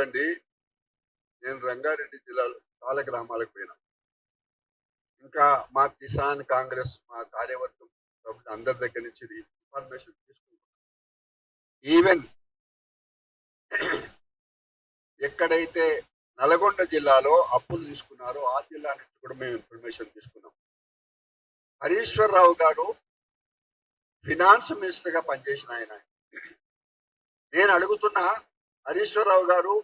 చూడండి, నేను రంగారెడ్డి జిల్లాలో చాలా గ్రామాలకు పోయినా. ఇంకా మా కిసాన్ కాంగ్రెస్ మా కార్యవర్గం సభ్యులు అందరి దగ్గర నుంచి ఇన్ఫర్మేషన్ తీసుకుంటాం. ఈవెన్ ఎక్కడైతే నల్గొండ జిల్లాలో అప్పులు తీసుకున్నారో ఆ జిల్లా నుంచి కూడా మేము ఇన్ఫర్మేషన్ తీసుకున్నాం. హరీశ్వరరావు గారు ఫినాన్స్ మినిస్టర్ గా పనిచేసిన ఆయన. నేను అడుగుతున్నా, హరీశ్వరరావు గారు,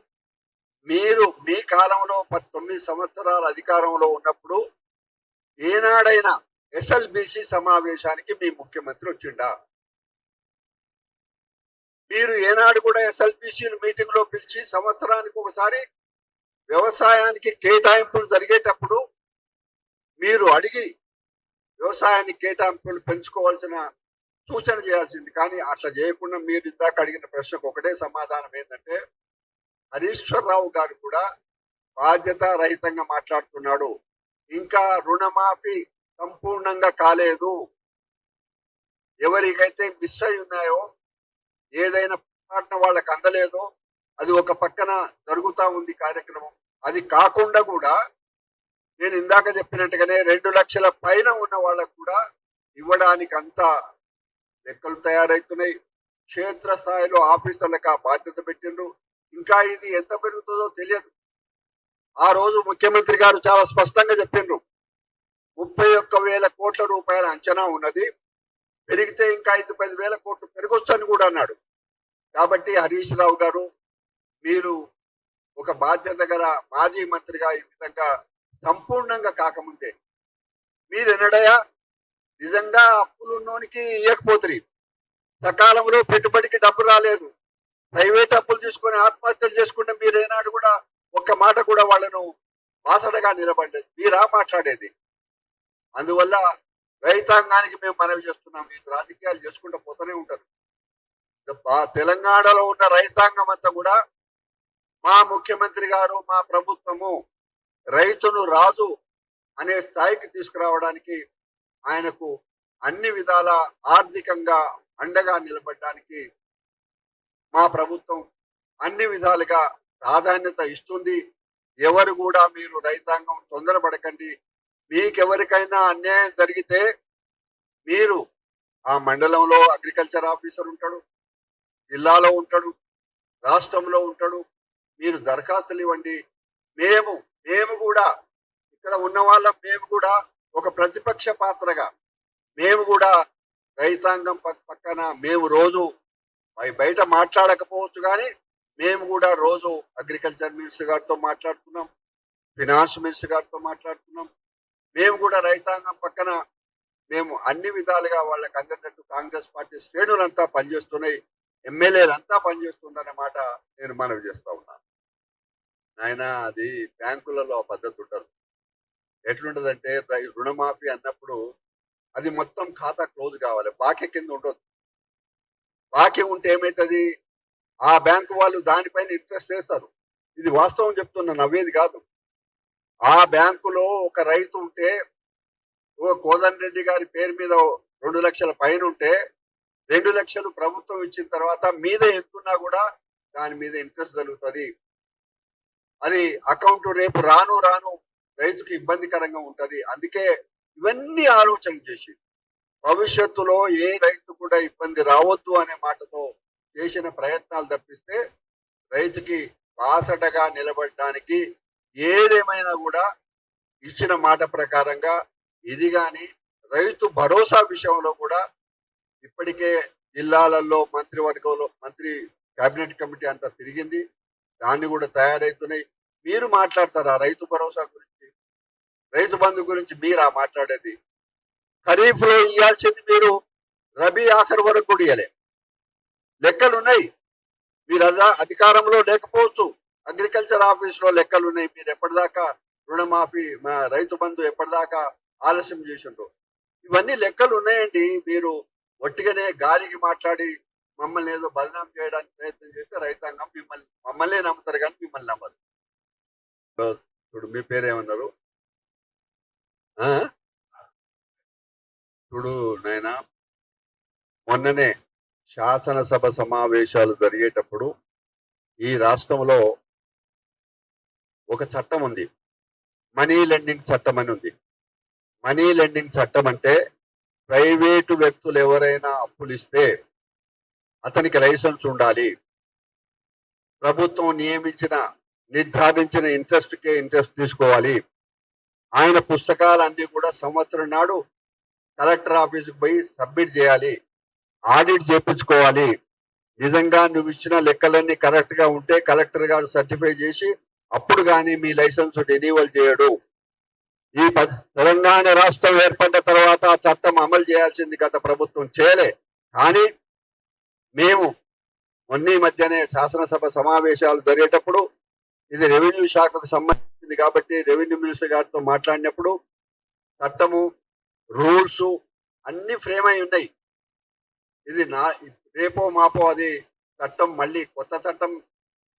మీరు మీ కాలంలో 19 సంవత్సరాల అధికారంలో ఉన్నప్పుడు ఏనాడైనా ఎస్ఎల్బిసి సమావేశానికి మీ ముఖ్యమంత్రి వచ్చిండా? మీరు ఏనాడు కూడా ఎస్ఎల్బిసి మీటింగ్ లో పిలిచి సంవత్సరానికి ఒకసారి వ్యవసాయానికి కేటాయింపులు జరిగేటప్పుడు మీరు అడిగి వ్యవసాయానికి కేటాయింపులు పెంచుకోవాల్సిన సూచన చేయాల్సింది. కానీ అట్లా చేయకుండా మీరు ఇందాక అడిగిన ప్రశ్నకు ఒకటే సమాధానం ఏంటంటే, హరీశ్వరరావు గారు కూడా బాధ్యత రహితంగా మాట్లాడుతున్నాడు. ఇంకా రుణమాఫీ సంపూర్ణంగా కాలేదు. ఎవరికైతే మిస్ అయి ఉన్నాయో, ఏదైనా వాళ్ళకి అందలేదో, అది ఒక పక్కన జరుగుతూ ఉంది కార్యక్రమం. అది కాకుండా కూడా నేను ఇందాక చెప్పినట్టుగానే 2 లక్షల పైన ఉన్న వాళ్ళకు కూడా ఇవ్వడానికి అంతా లెక్కలు తయారవుతున్నాయి. క్షేత్ర స్థాయిలో ఆఫీసర్లకు ఆ బాధ్యత పెట్టిండ్రు. ఇంకా ఇది ఎంత పెరుగుతుందో తెలియదు. ఆ రోజు ముఖ్యమంత్రి గారు చాలా స్పష్టంగా చెప్పిండ్రు, 31,000 కోట్ల రూపాయల అంచనా ఉన్నది, పెరిగితే ఇంకా 5-10,000 కోట్లు పెరగొచ్చు అని కూడా అన్నాడు. కాబట్టి హరీష్ రావు గారు, మీరు ఒక బాధ్యత గల మాజీ మంత్రిగా ఈ విధంగా సంపూర్ణంగా కాకముందే మీరు ఎన్నడయా నిజంగా అప్పులున్నోనికి ఇవ్వకపోతుంది, సకాలంలో పెట్టుబడికి డబ్బు రాలేదు, ప్రైవేట్ అప్పులు తీసుకొని ఆత్మహత్యలు చేసుకుంటే మీరు ఏనాడు కూడా ఒక్క మాట కూడా వాళ్ళను బాసడగా నిలబడలేదు. మీరా మాట్లాడేది? అందువల్ల రైతాంగానికి మేము మనవి చేస్తున్నాం, మీరు రాజకీయాలు చేసుకుంటూ పోతూనే ఉంటారు. తెలంగాణలో ఉన్న రైతాంగం అంతా కూడా మా ముఖ్యమంత్రి గారు, మా ప్రభుత్వము రైతును రాజు అనే స్థాయికి తీసుకురావడానికి, ఆయనకు అన్ని విధాల ఆర్థికంగా అండగా నిలబడడానికి మా ప్రభుత్వం అన్ని విధాలుగా ప్రాధాన్యత ఇస్తుంది. ఎవరు కూడా మీరు రైతాంగం తొందరపడకండి. మీకెవరికైనా అన్యాయం జరిగితే మీరు ఆ మండలంలో అగ్రికల్చర్ ఆఫీసర్ ఉంటాడు, జిల్లాలో ఉంటాడు, రాష్ట్రంలో ఉంటాడు. మీరు దరఖాస్తులు ఇవ్వండి. మేము కూడా ఇక్కడ ఉన్న వాళ్ళం, మేము కూడా ఒక ప్రతిపక్ష పాత్రగా మేము కూడా రైతాంగం పక్కన మేము రోజు బయట మాట్లాడకపోవచ్చు, కానీ మేము కూడా రోజు అగ్రికల్చర్ మినిస్టర్ గారితో మాట్లాడుతున్నాం, ఫినాన్స్ మినిస్టర్ గారితో మాట్లాడుతున్నాం. మేము కూడా రైతాంగం పక్కన మేము అన్ని విధాలుగా వాళ్ళకి అందరినట్టు కాంగ్రెస్ పార్టీ శ్రేణులంతా పనిచేస్తున్నాయి, ఎమ్మెల్యేలంతా పనిచేస్తుందనే మాట నేను మనవి చేస్తా ఉన్నాను. ఆయన అది బ్యాంకులలో పద్ధతి ఉండదు. ఎట్లుంటదంటే, రుణమాఫీ అన్నప్పుడు అది మొత్తం ఖాతా క్లోజ్ కావాలి, బాకీ కింద ఉండదు. బాకీ ఉంటే ఏమవుతుంది, ఆ బ్యాంకు వాళ్ళు దానిపైన ఇంట్రెస్ట్ వేస్తారు. ఇది వాస్తవం చెప్తున్నా, నవ్వేది కాదు. ఆ బ్యాంకులో ఒక రైతు ఉంటే, ఓ కోదండరెడ్డి గారి పేరు మీద 2 లక్షల పైన ఉంటే, 2 లక్షలు ప్రభుత్వం ఇచ్చిన తర్వాత మీద ఎంతున్నా కూడా దాని మీద ఇంట్రెస్ట్ జరుగుతుంది. అది అకౌంట్ రేపు రాను రైతుకి ఇబ్బందికరంగా ఉంటది. అందుకే ఇవన్నీ ఆలోచన చేసి భవిష్యత్తులో ఏ రైతు కూడా ఇబ్బంది రావద్దు అనే మాటతో చేసిన ప్రయత్నాలు తప్పిస్తే, రైతుకి బాసటగా నిలబడడానికి ఏదేమైనా కూడా ఇచ్చిన మాట ప్రకారంగా ఇది కానీ, రైతు భరోసా విషయంలో కూడా ఇప్పటికే జిల్లాలలో మంత్రివర్గంలో కేబినెట్ కమిటీ అంతా తిరిగింది, దాన్ని కూడా తయారవుతున్నాయి. మీరు మాట్లాడతారా రైతు భరోసా గురించి, రైతు బంధు గురించి? మీరా మాట్లాడేది? ఖరీఫ్ లో ఇవ్వాల్సింది మీరు రబీ ఆఖరి వరకు కూడా ఇవ్వలే. లెక్కలు ఉన్నాయి. మీరు అధికారంలో లేకపోవచ్చు, అగ్రికల్చర్ ఆఫీస్ లో లెక్కలు ఉన్నాయి. మీరు ఎప్పటిదాకా రుణమాఫీ, రైతు బంధు ఎప్పటిదాకా ఆలస్యం చేసిండ్రు? ఇవన్నీ లెక్కలు ఉన్నాయండి. మీరు ఒట్టిగానే గాలికి మాట్లాడి మమ్మల్ని ఏదో బదనాం చేయడానికి ప్రయత్నం చేస్తే రైతాంగం మమ్మల్నే నమ్ముతారు, కానీ మిమ్మల్ని నమ్మరు. చూడు, మీ పేరేమన్నారు? చూడు నాయన, మొన్ననే శాసనసభ సమావేశాలు జరిగేటప్పుడు ఈ రాష్ట్రంలో ఒక చట్టం ఉంది, మనీ లెండింగ్ చట్టం అని ఉంది. మనీ లెండింగ్ చట్టం అంటే ప్రైవేటు వ్యక్తులు ఎవరైనా అప్పులు ఇస్తే అతనికి లైసెన్స్ ఉండాలి. ప్రభుత్వం నిర్ధారించిన ఇంట్రెస్ట్కే ఇంట్రెస్ట్ తీసుకోవాలి. ఆయన పుస్తకాలన్నీ కూడా సంవత్సరం నాడు కలెక్టర్ ఆఫీసుకు పోయి సబ్మిట్ చేయాలి, ఆడిట్ చేయించుకోవాలి. నిజంగా నువ్వు ఇచ్చిన లెక్కలన్నీ కరెక్ట్ గా ఉంటే కలెక్టర్ గారు సర్టిఫై చేసి అప్పుడు కానీ మీ లైసెన్స్ రెన్యువల్ చేయడు. తెలంగాణ రాష్ట్రం ఏర్పడ్డ తర్వాత ఆ చట్టం అమలు చేయాల్సింది గత ప్రభుత్వం చేయలే. కానీ మేము మొన్న మధ్యనే శాసనసభ సమావేశాలు జరిగేటప్పుడు ఇది రెవెన్యూ శాఖకు సంబంధించింది కాబట్టి రెవెన్యూ మినిస్టర్ గారితో మాట్లాడినప్పుడు చట్టము రూల్స్ అన్ని ఫ్రేమ్ అయి ఉన్నాయి. ఇది రేపో మాపో అది చట్టం మళ్ళీ కొత్త చట్టం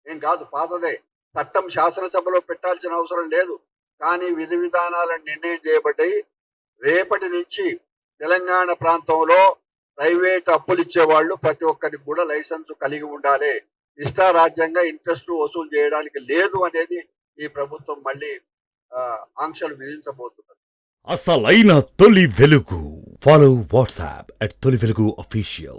ఏం కాదు, పాతదే చట్టం శాసనసభలో పెట్టాల్సిన అవసరం లేదు. కానీ విధి విధానాలను నిర్ణయం చేయబడ్డాయి. రేపటి నుంచి తెలంగాణ ప్రాంతంలో ప్రైవేట్ అప్పులు ఇచ్చే వాళ్ళు ప్రతి ఒక్కరికి కూడా లైసెన్స్ కలిగి ఉండాలి. ఇష్టారాజ్యంగా ఇంట్రెస్ట్ వసూలు చేయడానికి లేదు అనేది ఈ ప్రభుత్వం మళ్ళీ ఆంక్షలు విధించబోతున్నది. అసలైన తొలి వెలుగు. ఫాలో వాట్సాప్ @తొలి వెలుగు official.